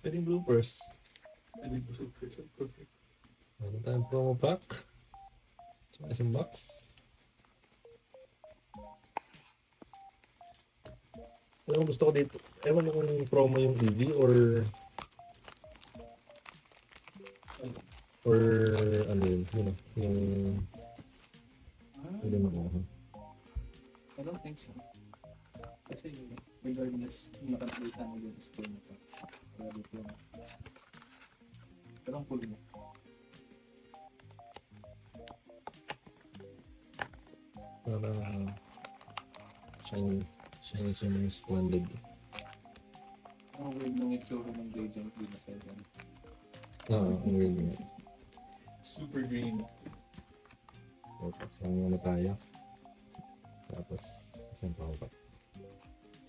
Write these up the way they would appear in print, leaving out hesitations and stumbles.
Pwedeng bloopers. Pwedeng bloopers. Meron tayong promo pack. Tsaka isang box. Alam mo, gusto ko dito. Ewan ko kung promo yung EV or ano yun, yung hindi makuha. I don't think so. Kasi regardless, nakakita mo yun sa phone mo. Grabe po. Pero ang cool mo. Para shiny splendid. Ang weird ng itsura ng Radiant Green na 7. Ang weird nga. Super green. Okay, so muna tayo. Tapos, isang pa ako.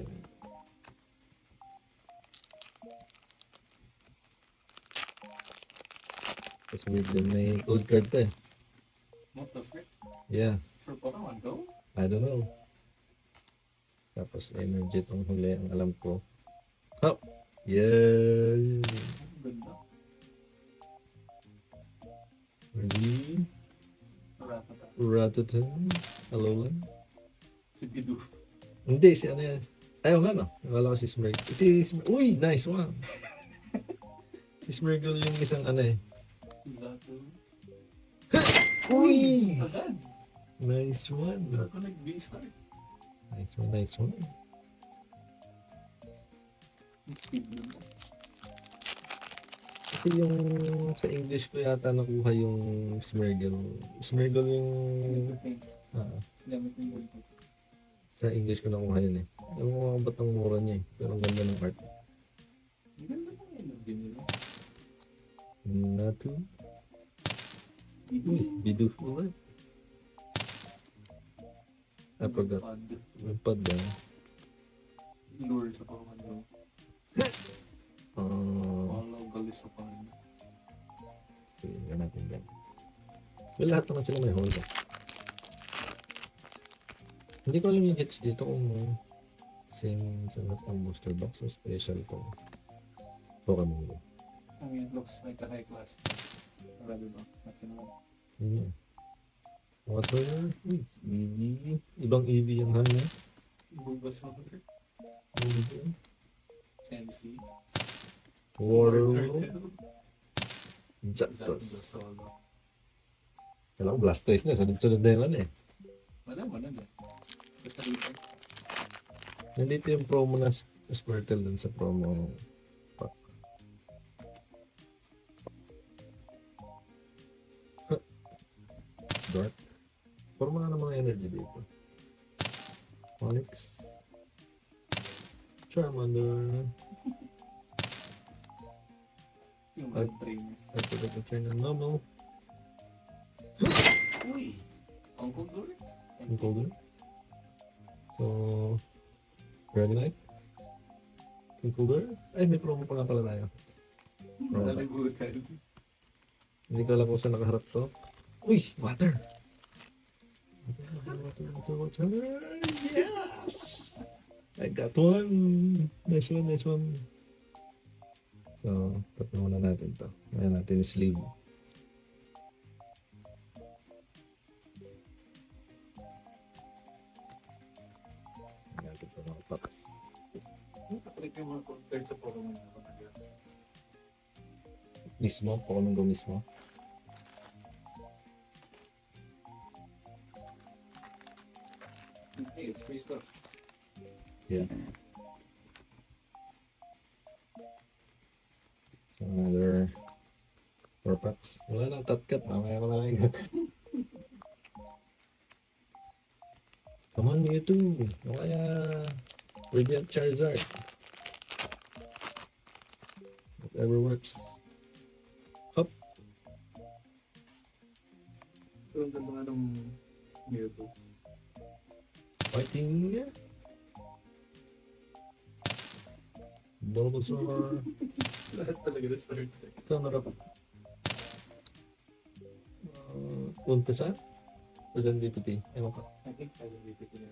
Yan. Tapos weird din, may code card to eh. What the frick? Yeah, For Pokemon Go? I don't know. Tapos energy itong huli, ang alam ko. Oh! Yeah! Ang ganda. Ready? Ratata. Ratata. Alolan. Si Bidoof. Hindi, si ano yan. Ayaw nga no. Nakala ko si Smirgle. Uy! Nice one! Si Smirgle yung isang ano eh. Zato. Uy! Agad. Nice one. Ako nag-B-start. Nice one. Speed mo. Kasi yung sa English ko yata nakuha yung Smirgle. Smirgle yung Gamit mo yung bulto. sa English ko nakuha yun eh. Yung mga batang mura niya eh. Pero ang ganda ng art. Ang ganda ng energy nila. Natu. Uy, Bidoof ulit. I forgot. Yung pad ba? Lure sa Pokemon Go. Walang galis sa pan. Tingnan natin yan. Well, lahat naman sila may hold. Hindi ko alam yung hits dito kung same sa lahat ng booster box o special ko. Pokemon Go. I mean, it looks like a high class. Rather box. Nothing wrong. Yun. Water. Uy, EV. Ibang EV yung hana. Bulbasaur. Chansey. Water. Turtle. Zapdos. Solo. Kailangan Blastoise na. Sunod-sunod na yung ano eh. Wala mo na din. Basta dito. Nandito yung promo na Squirtle dun sa promo pack. Dark. Forma nga ng mga energy dito. Onyx. Charmander. Yung Ay. red trainer. I forgot to turn on normal. Uy! Uncle Door? Ang golden. So, Dragonite. Controller. Ay, may promo pa nga pala tayo. Nalibutan. Hindi ko alam kung saan nakaharap to. Uy! Water! Water. Yes! I got one! Nice one. So, tapos muna natin to. Ngayon natin yung sleeve. Natin ito mga packs. Kapalik yung mga compared sa Pokemon na talaga. Mismo? Pokemon Go mismo? Hey, it's free stuff. Yeah. So another 4 packs. Wala nang tatkat. Mamaya ko na lang yung Come on, Mewtwo. O kaya Radiant Charizard. Whatever works. Hop. Pero ang ganda nga ng Mewtwo. Fighting. Bulbasaur. Lahat talaga na start. Ito narap. Unpesa? Present DPT. Ewan ko. I think I will repeat it.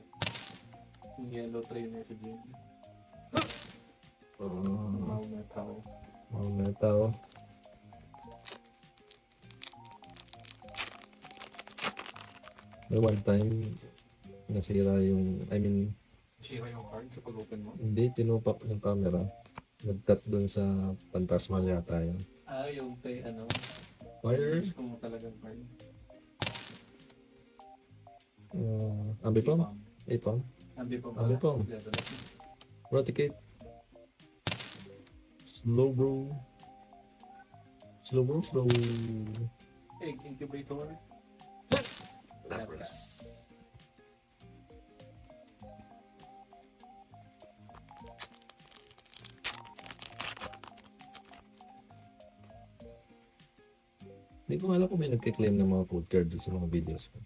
Yung yellow trainer sa gym. Wow, man. ng tao. May one time, nasira yung, I mean, Sira yung card sa pag-open mo. hindi, tinupak yung camera. Nag-cut dun sa Phantasmal yata yun. Yung kay ano. Fire? Gusto mo talagang card. Ambipom? Ipom? Ambipom. Ambipom. Roticate. Slow bro. Slow bro, slow. Egg incubator. Lapras. Hindi ko alam kung may nagkiklaim ng mga food card sa mga videos ko.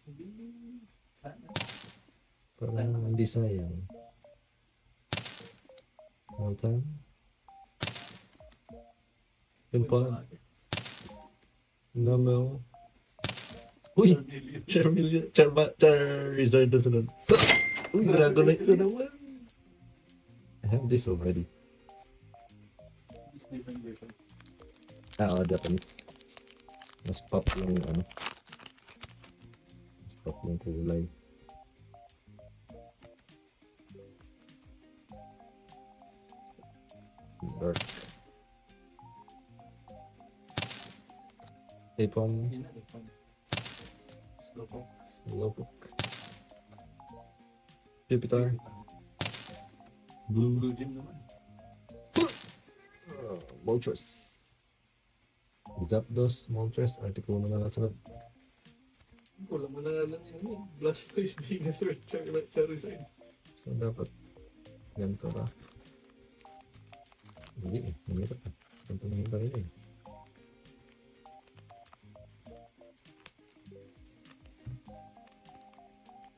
Hindi. Sana. Parang hindi sayang. All time. Yun pa. Namel. Uy! Charmeleon. Charizard na sunod. Uy, Dragonite na naman. I have this already. It's different version. Oo, Japanese. Mas pop yung ano. Mas pop yung kulay. Dark. Ipom. Yun na, ipon. Slowpoke. Lopok. Jupiter. Blue. Blue gym naman. Moltres. Zapdos, Moltres, Articuno na lang sunod. Wala mo na lang yun eh. Blastoise, Venusaur, Charizard. So, dapat ganito ba? Hindi eh, mahirap eh. Ganito mahirap rin eh.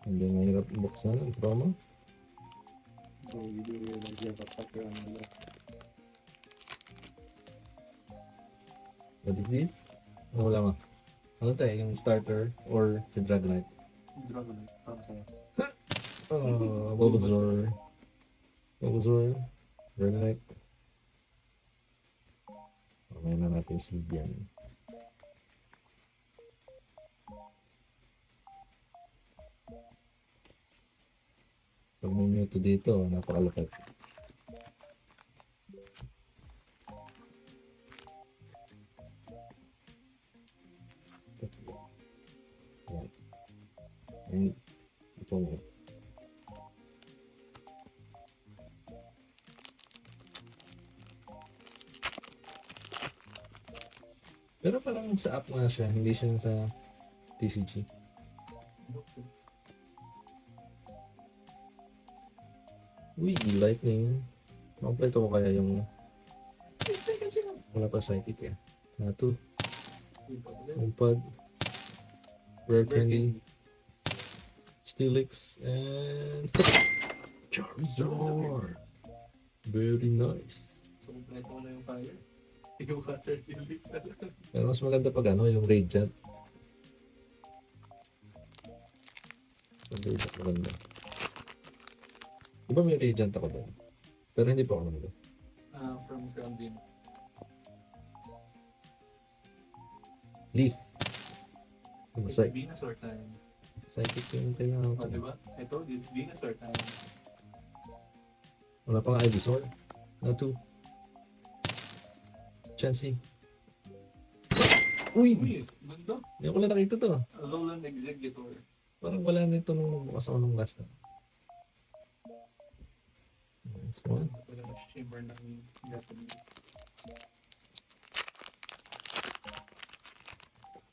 Hindi mahirap buksan ang promo. So, you do realize you have a packer on the left. What is this? Oh, wala ma. Ano tayo? Yung starter or si Dragonite? Dragonite, para sa'yo. Bulbasaur. Bulbasaur. Dragonite. Mamaya na natin sleep yan. Pag may Mewtwo dito, napakalupit. Yan. Yan. Ito mo. Pero parang sa app nga siya, hindi siya sa TCG. Uy, lightning. Kompleto ko kaya yung... Wala pa psychic eh. Nato. Umpad. Rare Candy. Steelix. And... Charizard. Very nice. So, kompleto mo na yung fire. Yung water relief na lang. Pero mas maganda pag ano, yung Radiant. Yung Radiant maganda. Di ba may Radiant ako doon? Pero hindi pa ako nandun. From Crown Gym. Leaf. It's Psychic, Venusaur time. psychic yung kailangan ko. O, diba? I told you, it's Venusaur time. Wala pang Ivysaur. Nato. Chansey. Uy! Uy, ganda. Hindi ko lang nakita to. Alolan Executor. Parang wala nito nung bukas ako nung last na. Nice one. Wala na shimmer ng Japanese.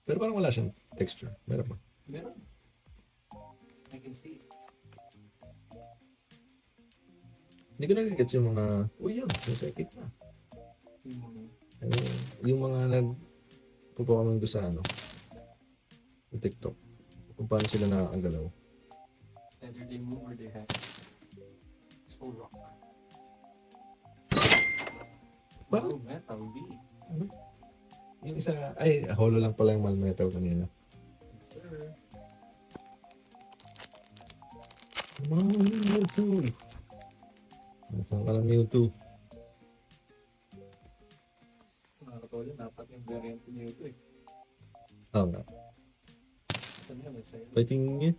Pero parang wala siyang texture. Meron pa. Meron. I can see it. Hindi ko nagigets yung mga... Uy, yun. Yung psychic na. Yung mga Ano, yung mga nagpupakamang doon sa ano, sa TikTok, kung paano sila nakakagalaw. either they move or they have Soul Rock. Bakit? Wow, Metal B. Yung isa nga, ay, holo lang pala yung Malmetal kanina. Yes, sir. Mewtwo! Nasaan ka lang Mewtwo? totoo yun, dapat yung variant niyo ito eh. Oo nga. Saan yun? Sa'yo? Fighting yun.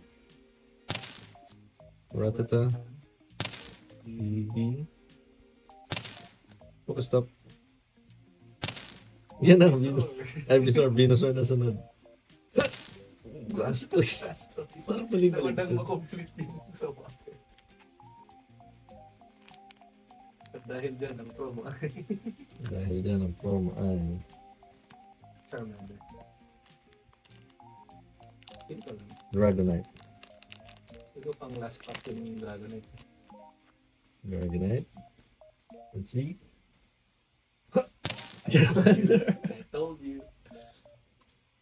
Ratata. BB. Pokestop. Yan ang Venus. Ay, Venusaur na sunod. Blastoise. Parang balik-balik. Naunang makomplete din sa water. At dahil dyan, ang promo ay Dahil dyan ang promo ay Charmander. Ito lang. Dragonite. Ito pang last pack yung Dragonite. Dragonite. Let's see. I told you.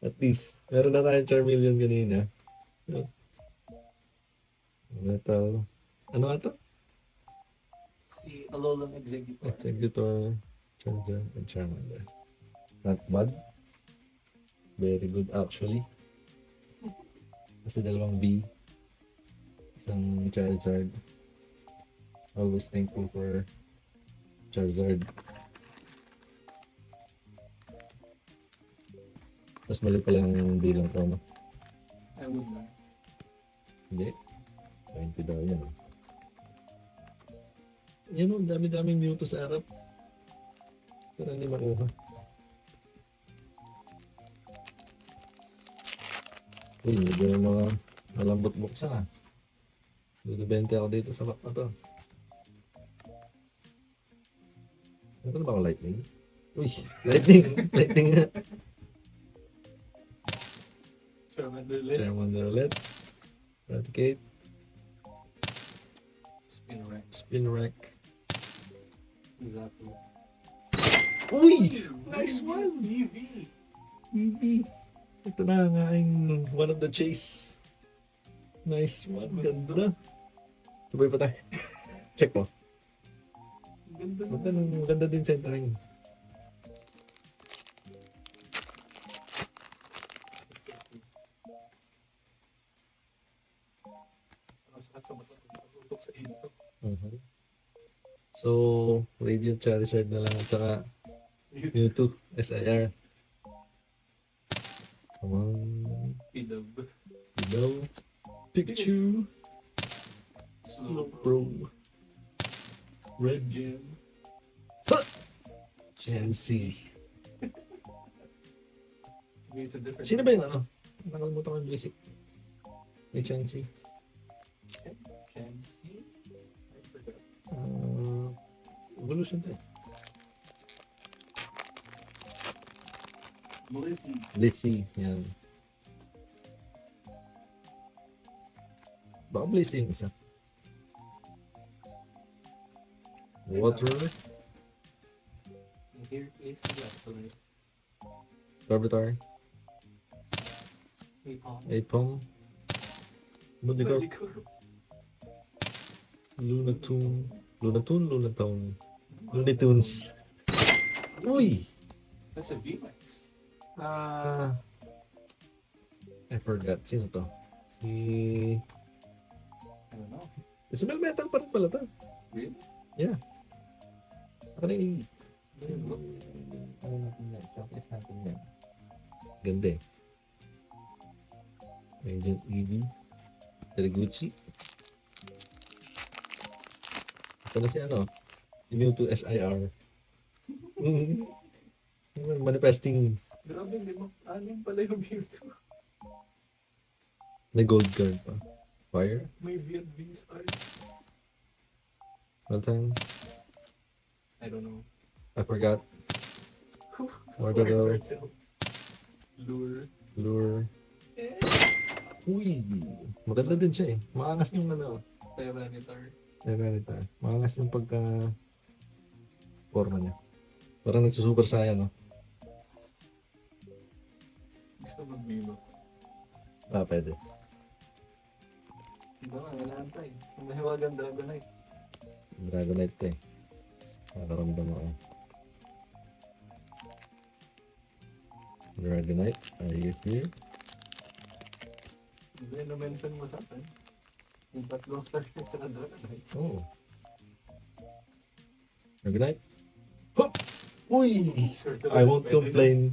At least, meron na tayong Charmeleon kanina. Metal. Ano nga to? Si Alolan Executor. Executor, Charger, and Charmander. Not bad. Very good actually. Kasi dalawang B. Isang Charizard. Always thankful for Charizard. Mas mali pala yung bilang promo. I would not. Hindi. 20 daw yan. Yan o, dami-daming Mewtwo sa harap. Pero hindi makuha. Uy, medyo yung mga malambot buksan ah. Dudubente ako dito sa map na to. Ano ba ako lightning? Uy, lightning! Lightning nga. Charmander ulit. Charmander ulit. Eradicate. Spinarak. Spinarak. Zapdos. Uy! Nice one! EV. EB. Ito na ang aking one of the chase. Nice one. Ganda na. Sabay pa tayo. Check mo. Ganda Maganda din centering. Tutok sa ilo. So, Radiant Charizard na lang at saka Mewtwo, SIR. Come on. Pidove. Hello. Pikachu. Slowbro. Red Gem. Chansey. It's a different. Sino ba yung ano? Nakalimutan ko yung basic. May Chansey. Chansey? I forgot. Evolution din. Blissey. Blissey. Yan. Baka Blissey yung isa. Water. And here is the Blastoise. Larvitar. Apom. Apom. Ludicorp. Magikarp. Lunatone. Lunatone. Lunitunes. Uy! That's a VMAX. I forgot. Sino to? Si... I don't know. Si Melmetal pa rin pala to. Really? Yeah. Ako na yung... Look. Ano natin yan? Shoppies natin yan. Ganda eh. Agent Eevee. Teriguchi. Ito na si ano? Si Mewtwo SIR. Manifesting. Grabe, anim pala yung Mewtwo. May gold card pa. Fire. May V&V stars. Well time. I don't know. I forgot. Water. Lure. Lure. Uy! Maganda din siya eh. Maangas yung ano. Tyranitar. Tyranitar. Maangas yung pagka... forma niya. Parang nagsusuper saiyan, no? Gusto mag-Milo. Pwede. Diba nga, nalantay. Ang mahiwagang Dragonite. Dragonite to eh. Nakaramdam ako. Dragonite, are you here? Hindi, na-mention mo sa akin. Yung tatlong stars niya sa Dragonite. Oh. Dragonite? Hop! Uy! I won't complain.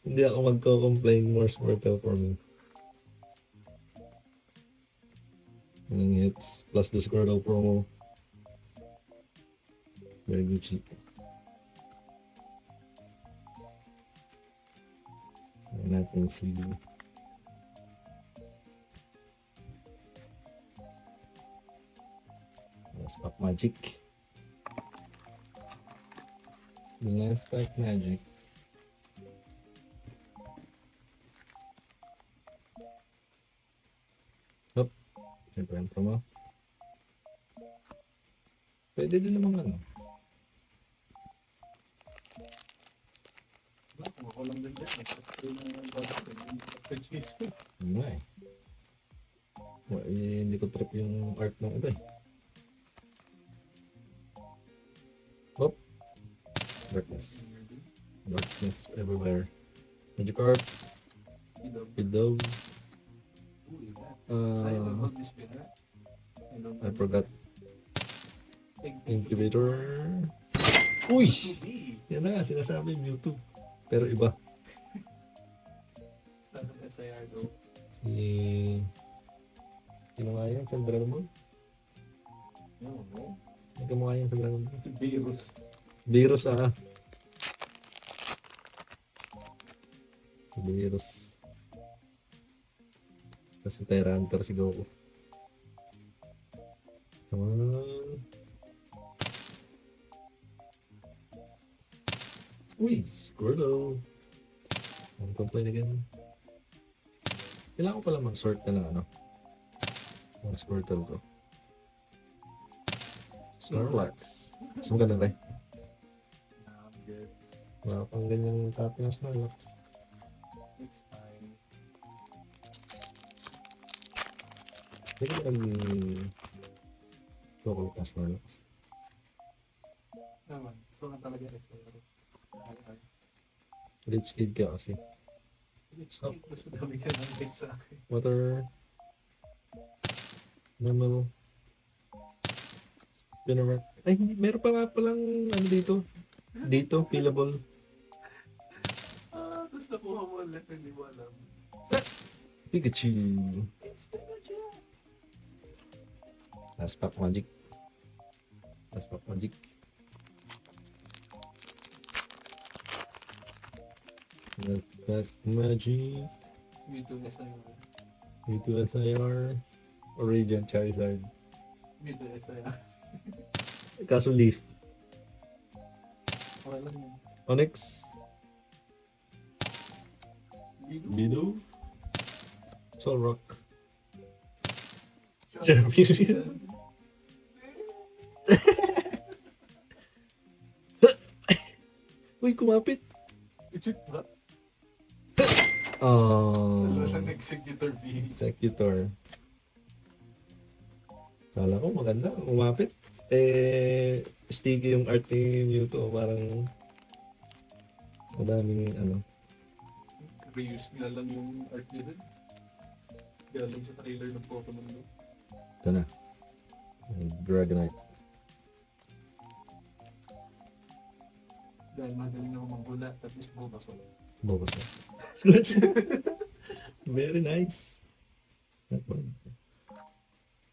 Hindi ako magko-complain. More Squirtle for me. Ilang hits. Plus the Squirtle promo. Very good cheap. Natin si Last Pack Magic. Last Pack Magic. Hop. Siyempre ang promo. Pwede din naman ano. Ako lang din dyan. After Jason. Yun nga eh. Hindi ko trip yung art ng iba eh. Hop. Darkness. Darkness everywhere. Magikarp. Pidove. I forgot. Incubator. Uy! Yan na nga, sinasabi Mewtwo. Pero iba. Sana na sa Yardo. Si... Sino nga yan sa Dragon Ball? Sino ka mukha yan sa Dragon Ball? Virus. Virus ah. Virus. Tapos si Tyranitar si Goku. Come on. Uy! Squirtle! Don't complain again. Kailangan ko pala mag-sort na lang ano. Ang Squirtle ko. Snorlax. Mas maganda ba eh? Good. Wala pang ganyang copy ng Snorlax. It's fine. Hindi ko chocolate na Snorlax. Naman. So nga talaga SR. Rich kid ka kasi. Which kid? Mas madami ka ng hit sa akin. Water. Normal. Spinner. Ay, meron pa nga palang ano dito. Dito, fillable. Tapos nakuha mo ulit, hindi mo alam. Pikachu. It's Pikachu! Last Pack Magic. Last Pack Magic. Last Pack Magic. Mewtwo SIR. Mewtwo SIR. Origin Charizard. Mewtwo SIR. Kaso Leaf. Okay lang yun. Onyx. Bido. Bido. Solrock. Champion. Uy, kumapit. Ichip ba? Oh. Dalawa siyang Executor V. Executor. Kala ko maganda. Kumapit. Eh, sticky yung art ni Mewtwo. Parang madaming ano. Reuse nila lang yung art niya dun. Galing sa trailer ng Pokemon Go. Ito na. Dragonite. Dahil magaling ako manghula, tapos bukas ako. Bobos na. Very nice. Not bad.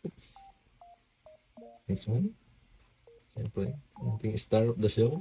Oops. Next one. Siyempre, ang ating star of the show.